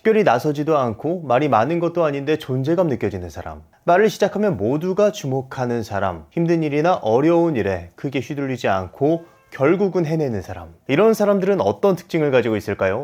특별히 나서지도 않고 말이 많은 것도 아닌데 존재감 느껴지는 사람, 말을 시작하면 모두가 주목하는 사람, 힘든 일이나 어려운 일에 크게 휘둘리지 않고 결국은 해내는 사람. 이런 사람들은 어떤 특징을 가지고 있을까요?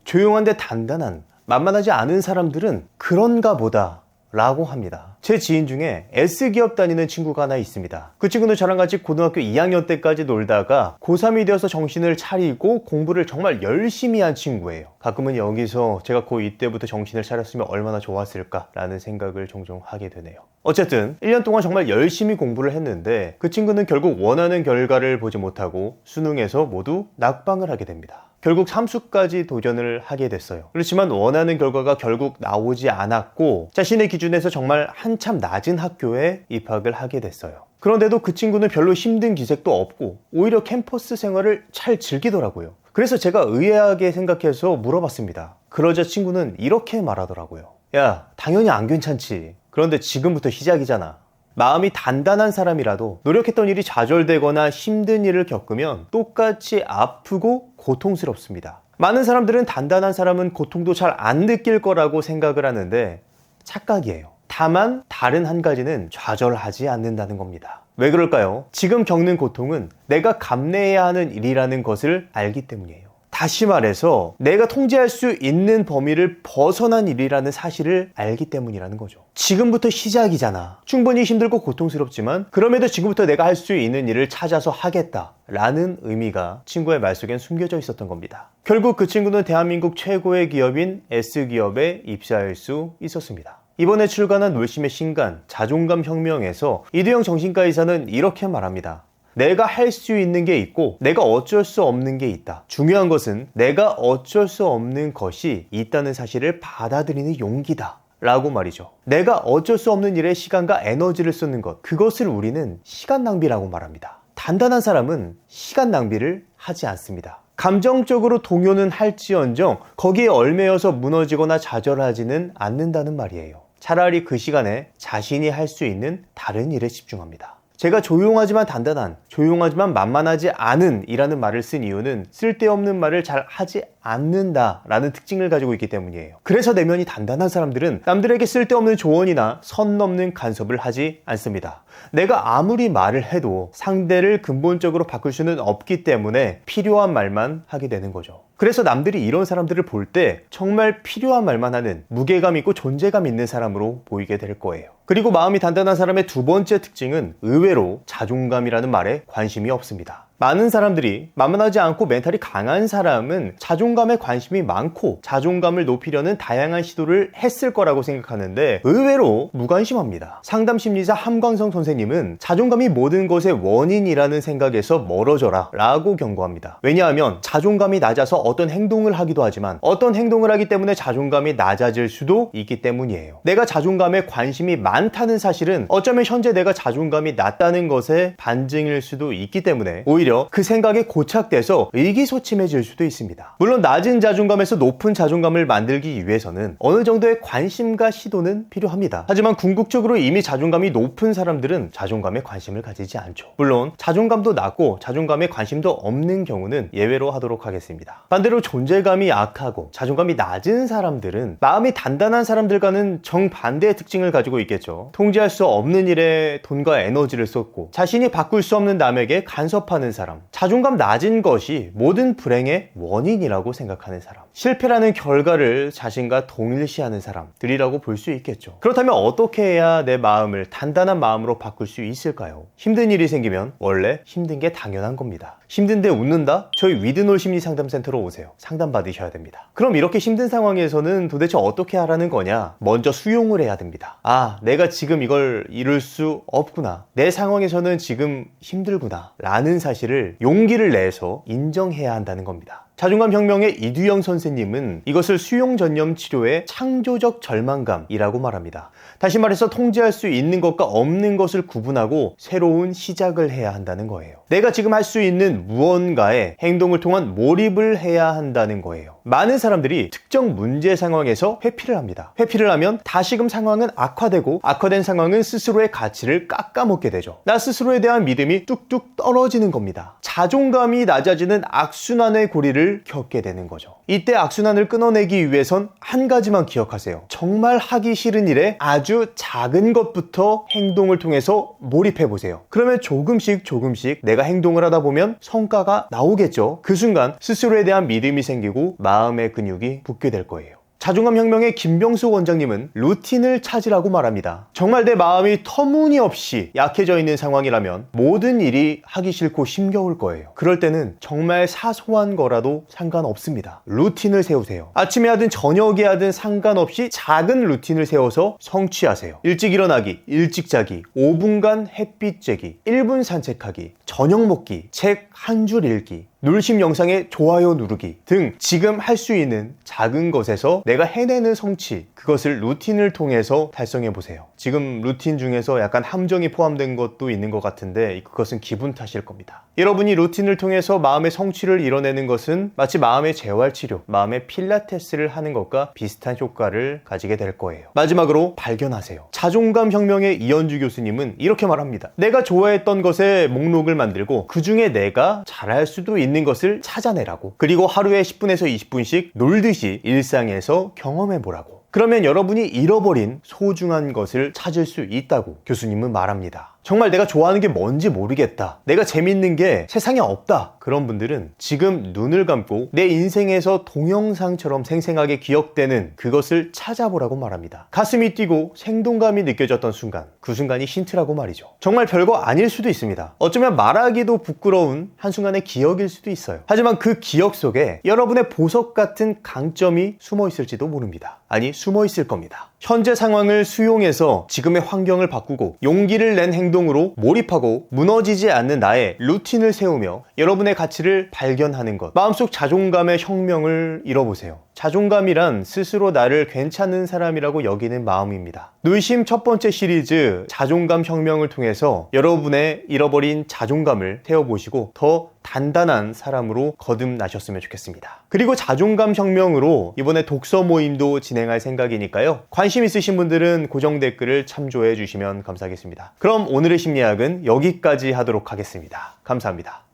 조용한데 단단한, 만만하지 않은 사람들은 그런가 보다 라고 합니다. 제 지인 중에 S기업 다니는 친구가 하나 있습니다. 그 친구는 저랑 같이 고등학교 2학년 때까지 놀다가 고3이 되어서 정신을 차리고 공부를 정말 열심히 한 친구예요. 가끔은 여기서 제가 고2 때부터 정신을 차렸으면 얼마나 좋았을까 라는 생각을 종종 하게 되네요. 어쨌든 1년 동안 정말 열심히 공부를 했는데 그 친구는 결국 원하는 결과를 보지 못하고 수능에서 모두 낙방을 하게 됩니다. 결국 삼수까지 도전을 하게 됐어요. 그렇지만 원하는 결과가 결국 나오지 않았고 자신의 기준에서 정말 한참 낮은 학교에 입학을 하게 됐어요. 그런데도 그 친구는 별로 힘든 기색도 없고 오히려 캠퍼스 생활을 잘 즐기더라고요. 그래서 제가 의아하게 생각해서 물어봤습니다. 그러자 친구는 이렇게 말하더라고요. 야, 당연히 안 괜찮지. 그런데 지금부터 시작이잖아. 마음이 단단한 사람이라도 노력했던 일이 좌절되거나 힘든 일을 겪으면 똑같이 아프고 고통스럽습니다. 많은 사람들은 단단한 사람은 고통도 잘 안 느낄 거라고 생각을 하는데 착각이에요. 다만 다른 한 가지는 좌절하지 않는다는 겁니다. 왜 그럴까요? 지금 겪는 고통은 내가 감내해야 하는 일이라는 것을 알기 때문이에요. 다시 말해서 내가 통제할 수 있는 범위를 벗어난 일이라는 사실을 알기 때문이라는 거죠. 지금부터 시작이잖아. 충분히 힘들고 고통스럽지만 그럼에도 지금부터 내가 할 수 있는 일을 찾아서 하겠다 라는 의미가 친구의 말 속엔 숨겨져 있었던 겁니다. 결국 그 친구는 대한민국 최고의 기업인 S기업에 입사할 수 있었습니다. 이번에 출간한 놀심의 신간 자존감 혁명에서 이두영 정신과 의사는 이렇게 말합니다. 내가 할 수 있는 게 있고 내가 어쩔 수 없는 게 있다. 중요한 것은 내가 어쩔 수 없는 것이 있다는 사실을 받아들이는 용기다 라고 말이죠. 내가 어쩔 수 없는 일에 시간과 에너지를 쏟는 것, 그것을 우리는 시간 낭비라고 말합니다. 단단한 사람은 시간 낭비를 하지 않습니다. 감정적으로 동요는 할지언정 거기에 얽매여서 무너지거나 좌절하지는 않는다는 말이에요. 차라리 그 시간에 자신이 할 수 있는 다른 일에 집중합니다. 제가 조용하지만 단단한, 조용하지만 만만하지 않은 이라는 말을 쓴 이유는 쓸데없는 말을 잘 하지 않는다 라는 특징을 가지고 있기 때문이에요. 그래서 내면이 단단한 사람들은 남들에게 쓸데없는 조언이나 선 넘는 간섭을 하지 않습니다. 내가 아무리 말을 해도 상대를 근본적으로 바꿀 수는 없기 때문에 필요한 말만 하게 되는 거죠. 그래서 남들이 이런 사람들을 볼 때 정말 필요한 말만 하는 무게감 있고 존재감 있는 사람으로 보이게 될 거예요. 그리고 마음이 단단한 사람의 두 번째 특징은 의외로 자존감이라는 말에 관심이 없습니다. 많은 사람들이 만만하지 않고 멘탈이 강한 사람은 자존감에 관심이 많고 자존감을 높이려는 다양한 시도를 했을 거라고 생각하는데 의외로 무관심합니다. 상담심리사 함광성 선생님은 자존감이 모든 것의 원인이라는 생각에서 멀어져라 라고 경고합니다. 왜냐하면 자존감이 낮아서 어떤 행동을 하기도 하지만 어떤 행동을 하기 때문에 자존감이 낮아질 수도 있기 때문이에요. 내가 자존감에 관심이 많다는 사실은 어쩌면 현재 내가 자존감이 낮다는 것의 반증일 수도 있기 때문에 오히려 그 생각에 고착돼서 의기소침해질 수도 있습니다. 물론 낮은 자존감에서 높은 자존감을 만들기 위해서는 어느 정도의 관심과 시도는 필요합니다. 하지만 궁극적으로 이미 자존감이 높은 사람들은 자존감에 관심을 가지지 않죠. 물론 자존감도 낮고 자존감에 관심도 없는 경우는 예외로 하도록 하겠습니다. 반대로 존재감이 약하고 자존감이 낮은 사람들은 마음이 단단한 사람들과는 정반대의 특징을 가지고 있겠죠. 통제할 수 없는 일에 돈과 에너지를 쏟고 자신이 바꿀 수 없는 남에게 간섭하는 사람, 자존감 낮은 것이 모든 불행의 원인이라고 생각하는 사람, 실패라는 결과를 자신과 동일시하는 사람들이라고 볼 수 있겠죠. 그렇다면 어떻게 해야 내 마음을 단단한 마음으로 바꿀 수 있을까요? 힘든 일이 생기면 원래 힘든 게 당연한 겁니다. 힘든데 웃는다? 저희 위드놀 심리상담센터로 오세요. 상담 받으셔야 됩니다. 그럼 이렇게 힘든 상황에서는 도대체 어떻게 하라는 거냐? 먼저 수용을 해야 됩니다. 아, 내가 지금 이걸 이룰 수 없구나. 내 상황에서는 지금 힘들구나. 라는 사실을 용기를 내서 인정해야 한다는 겁니다. 자존감 혁명의 이두영 선생님은 이것을 수용 전념 치료의 창조적 절망감이라고 말합니다. 다시 말해서 통제할 수 있는 것과 없는 것을 구분하고 새로운 시작을 해야 한다는 거예요. 내가 지금 할 수 있는 무언가에 행동을 통한 몰입을 해야 한다는 거예요. 많은 사람들이 특정 문제 상황에서 회피를 합니다. 회피를 하면 다시금 상황은 악화되고 악화된 상황은 스스로의 가치를 깎아먹게 되죠. 나 스스로에 대한 믿음이 뚝뚝 떨어지는 겁니다. 자존감이 낮아지는 악순환의 고리를 겪게 되는 거죠. 이때 악순환을 끊어내기 위해선 한 가지만 기억하세요. 정말 하기 싫은 일에 아주 작은 것부터 행동을 통해서 몰입해보세요. 그러면 조금씩 내가 행동을 하다 보면 성과가 나오겠죠. 그 순간 스스로에 대한 믿음이 생기고 마음의 근육이 붙게 될 거예요. 자존감 혁명의 김병수 원장님은 루틴을 찾으라고 말합니다. 정말 내 마음이 터무니없이 약해져 있는 상황이라면 모든 일이 하기 싫고 힘겨울 거예요. 그럴 때는 정말 사소한 거라도 상관없습니다. 루틴을 세우세요. 아침에 하든 저녁에 하든 상관없이 작은 루틴을 세워서 성취하세요. 일찍 일어나기, 일찍 자기, 5분간 햇빛 쬐기, 1분 산책하기, 저녁 먹기, 책 한 줄 읽기, 놀심 영상에 좋아요 누르기 등 지금 할 수 있는 작은 것에서 내가 해내는 성취, 그것을 루틴을 통해서 달성해 보세요. 지금 루틴 중에서 약간 함정이 포함된 것도 있는 것 같은데 그것은 기분 탓일 겁니다. 여러분이 루틴을 통해서 마음의 성취를 이뤄내는 것은 마치 마음의 재활치료, 마음의 필라테스를 하는 것과 비슷한 효과를 가지게 될 거예요. 마지막으로 발견하세요. 자존감 혁명의 이현주 교수님은 이렇게 말합니다. 내가 좋아했던 것의 목록을 만들고 그 중에 내가 잘할 수도 있는 것을 찾아내라고. 그리고 하루에 10분에서 20분씩 놀듯이 일상에서 경험해 보라고. 그러면 여러분이 잃어버린 소중한 것을 찾을 수 있다고 교수님은 말합니다. 정말 내가 좋아하는 게 뭔지 모르겠다, 내가 재밌는 게 세상에 없다, 그런 분들은 지금 눈을 감고 내 인생에서 동영상처럼 생생하게 기억되는 그것을 찾아보라고 말합니다. 가슴이 뛰고 생동감이 느껴졌던 순간, 그 순간이 힌트라고 말이죠. 정말 별거 아닐 수도 있습니다. 어쩌면 말하기도 부끄러운 한순간의 기억일 수도 있어요. 하지만 그 기억 속에 여러분의 보석 같은 강점이 숨어 있을지도 모릅니다. 아니, 숨어 있을 겁니다. 현재 상황을 수용해서 지금의 환경을 바꾸고 용기를 낸 행동으로 몰입하고 무너지지 않는 나의 루틴을 세우며 여러분의 가치를 발견하는 것, 마음속 자존감의 혁명을 이뤄보세요. 자존감이란 스스로 나를 괜찮은 사람이라고 여기는 마음입니다. 놀심 첫 번째 시리즈 자존감 혁명을 통해서 여러분의 잃어버린 자존감을 세워보시고 더 단단한 사람으로 거듭나셨으면 좋겠습니다. 그리고 자존감 혁명으로 이번에 독서 모임도 진행할 생각이니까요. 관심 있으신 분들은 고정 댓글을 참조해 주시면 감사하겠습니다. 그럼 오늘의 심리학은 여기까지 하도록 하겠습니다. 감사합니다.